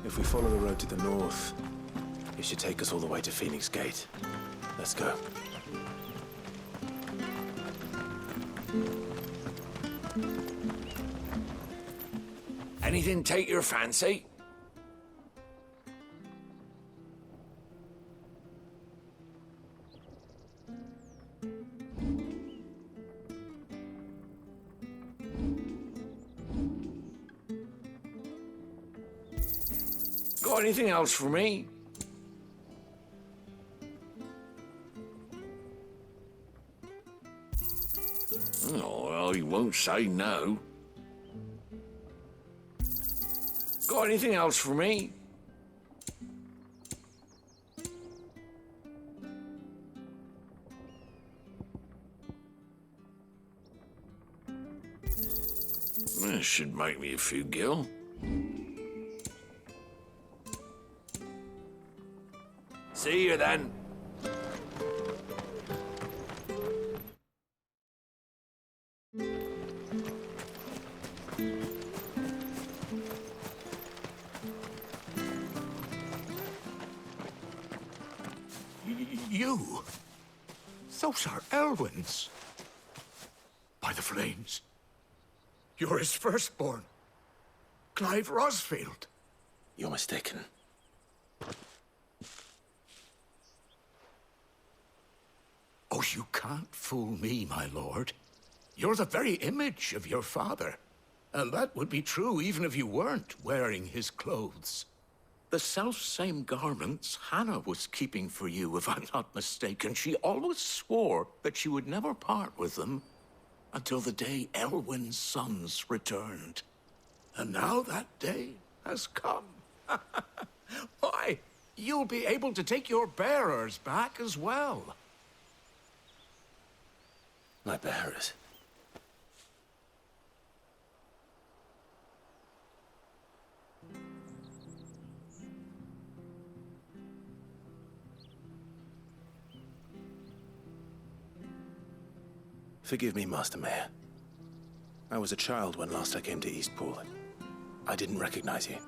If we follow the road to the north, it should take us all the way to Phoenix Gate. Let's go. Anything take your fancy? Got anything else for me? Oh, well, he won't say no. Got anything else for me? This should make me a few gil. See you then. You? Those are Elwyn's. By the flames. You're his firstborn. Clive Rosfield. You're mistaken. Oh, you can't fool me, my lord. You're the very image of your father. And that would be true even if you weren't wearing his clothes. The self-same garments Hannah was keeping for you, if I'm not mistaken. She always swore that she would never part with them until the day Elwyn's sons returned. And now that day has come. Why, you'll be able to take your bearers back as well. My bearers. Forgive me, Master Mayor. I was a child when last I came to Eastpool. I didn't recognize you.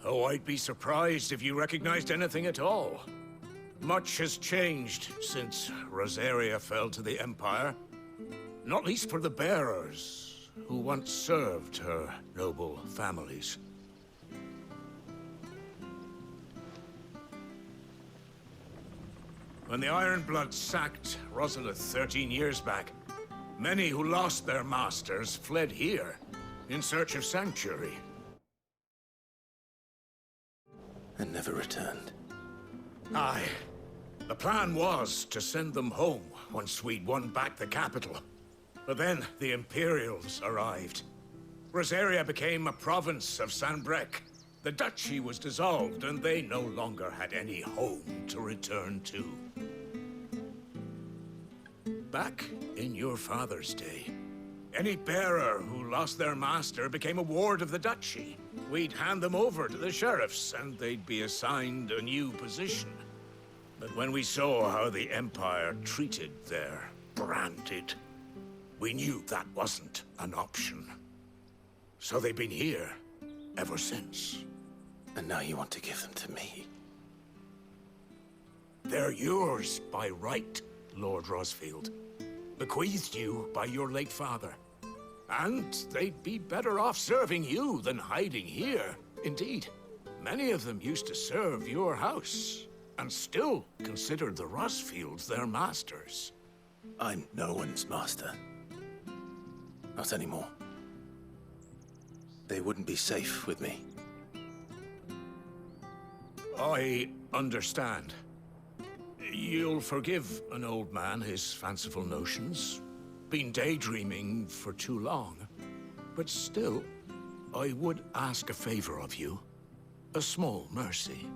Oh, I'd be surprised if you recognized anything at all. Much has changed since Rosaria fell to the Empire. Not least for the bearers, who once served her noble families. When the Ironbloods sacked Rosalith 13 years back, many who lost their masters fled here in search of sanctuary. And never returned. Aye. The plan was to send them home once we'd won back the capital. But then the Imperials arrived. Rosaria became a province of Sanbreque. The duchy was dissolved, and they no longer had any home to return to. Back in your father's day, any bearer who lost their master became a ward of the duchy. We'd hand them over to the sheriffs, and they'd be assigned a new position. But when we saw how the Empire treated their branded, we knew that wasn't an option. So they've been here ever since. And now you want to give them to me? They're yours by right, Lord Rosfield. Bequeathed you by your late father. And they'd be better off serving you than hiding here. Indeed, many of them used to serve your house, and still considered the Rosfields their masters. I'm no one's master. Not anymore. They wouldn't be safe with me. I understand. You'll forgive an old man his fanciful notions. Been daydreaming for too long. But still, I would ask a favor of you. A small mercy.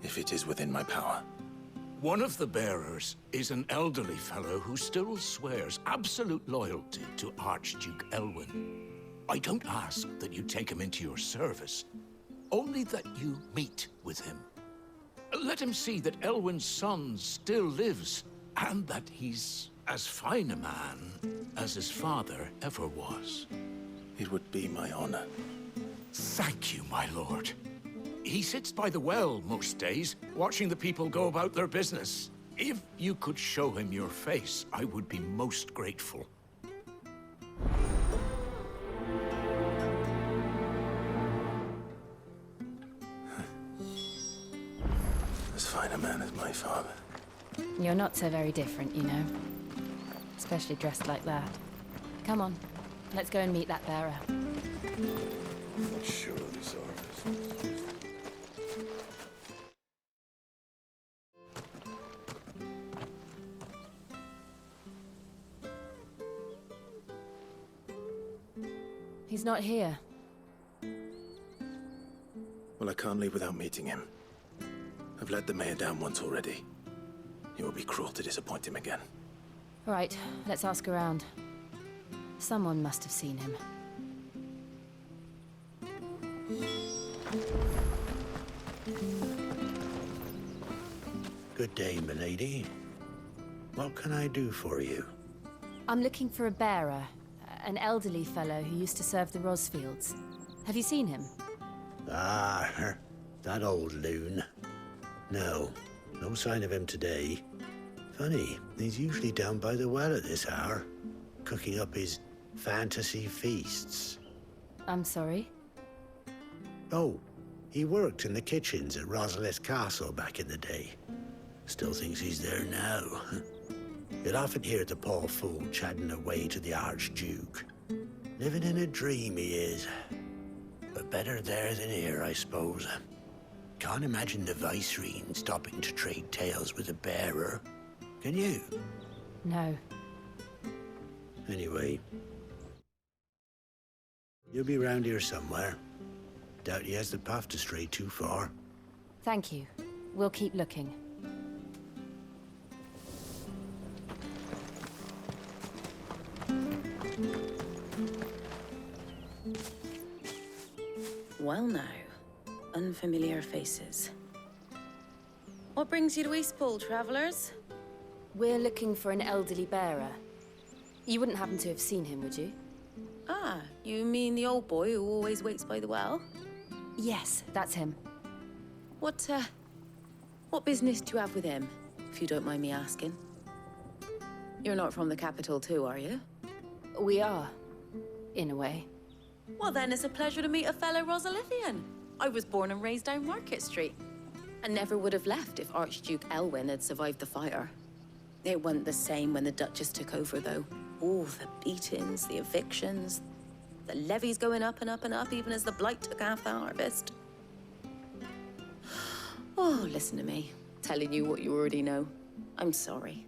If it is within my power. One of the bearers is an elderly fellow who still swears absolute loyalty to Archduke Elwyn. I don't ask that you take him into your service, only that you meet with him. Let him see that Elwyn's son still lives, and that he's as fine a man as his father ever was. It would be my honor. Thank you, my lord. He sits by the well most days, watching the people go about their business. If you could show him your face, I would be most grateful. As fine a man as my father. You're not so very different, you know. Especially dressed like that. Come on, let's go and meet that bearer. Sure, this office. He's not here. Well, I can't leave without meeting him. I've let the mayor down once already. It would be cruel to disappoint him again. Right, let's ask around. Someone must have seen him. Good day, milady. What can I do for you? I'm looking for a bearer, an elderly fellow who used to serve the Rosfields. Have you seen him? Ah, that old loon. No, no sign of him today. Funny, he's usually down by the well at this hour, cooking up his fantasy feasts. I'm sorry? Oh, he worked in the kitchens at Rosalith Castle back in the day. Still thinks he's there now. You'd often hear the poor fool chatting away to the Archduke. Living in a dream he is. But better there than here, I suppose. Can't imagine the Viceroy stopping to trade tales with a bearer. Can you? No. Anyway, you'll be round here somewhere. Doubt he has the path to stray too far. Thank you. We'll keep looking. Well now, unfamiliar faces. What brings you to Eastpool, travelers? We're looking for an elderly bearer. You wouldn't happen to have seen him, would you? Ah, you mean the old boy who always waits by the well? Yes, that's him. What business do you have with him, if you don't mind me asking? You're not from the capital too, are you? We are, in a way. Well then, it's a pleasure to meet a fellow Rosalithian. I was born and raised down Market Street. And never would have left if Archduke Elwyn had survived the fire. It wasn't the same when the Duchess took over, though. Oh, the beatings, the evictions, the levies going up and up and up, even as the blight took half the harvest. Oh, listen to me, telling you what you already know. I'm sorry.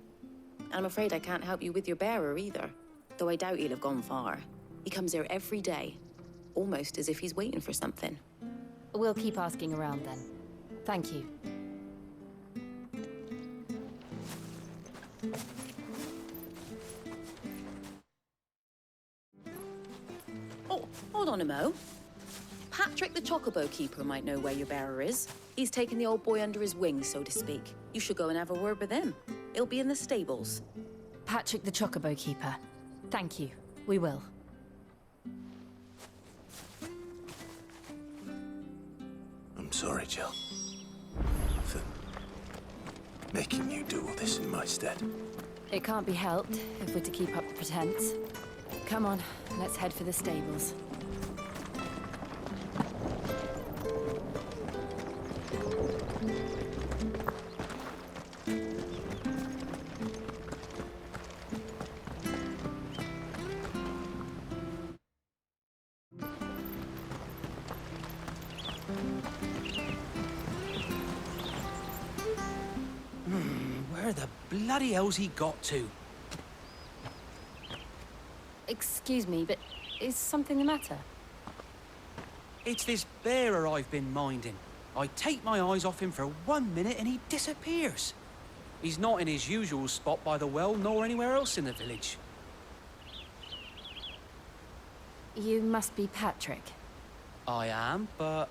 And I'm afraid I can't help you with your bearer either, though I doubt he'll have gone far. He comes here every day, almost as if he's waiting for something. We'll keep asking around then. Thank you. Oh, hold on a mo. Patrick the Chocobo Keeper might know where your bearer is. He's taken the old boy under his wing, so to speak. You should go and have a word with him. He'll be in the stables. Patrick the Chocobo Keeper. Thank you. We will. I'm sorry, Jill. For making you do all this in my stead. It can't be helped if we're to keep up the pretense. Come on, let's head for the stables. Where the bloody hell's he got to? Excuse me, but is something the matter? It's this bearer I've been minding. I take my eyes off him for 1 minute and he disappears. He's not in his usual spot by the well, nor anywhere else in the village. You must be Patrick. I am, but...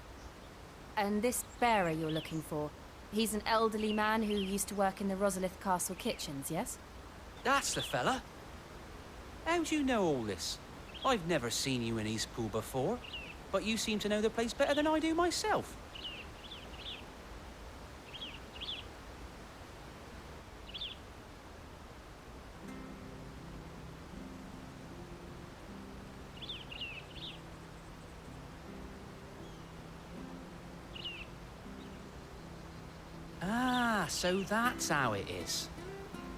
And this bearer you're looking for, he's an elderly man who used to work in the Rosalith Castle kitchens, yes? That's the fella. How do you know all this? I've never seen you in Eastpool before. but you seem to know the place better than I do myself. Ah, so that's how it is.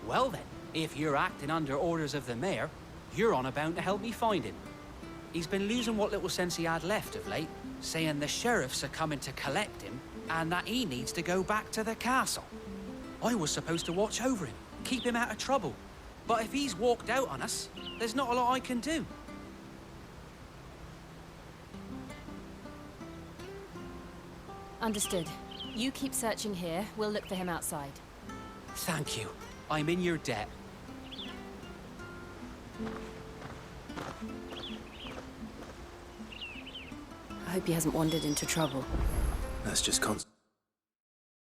Well then, if you're acting under orders of the mayor, you're on about to help me find him. He's been losing what little sense he had left of late, saying the sheriffs are coming to collect him and that he needs to go back to the castle. I was supposed to watch over him, keep him out of trouble. But if he's walked out on us, there's not a lot I can do. Understood. You keep searching here, we'll look for him outside. Thank you. I'm in your debt. I hope he hasn't wandered into trouble. That's just constant.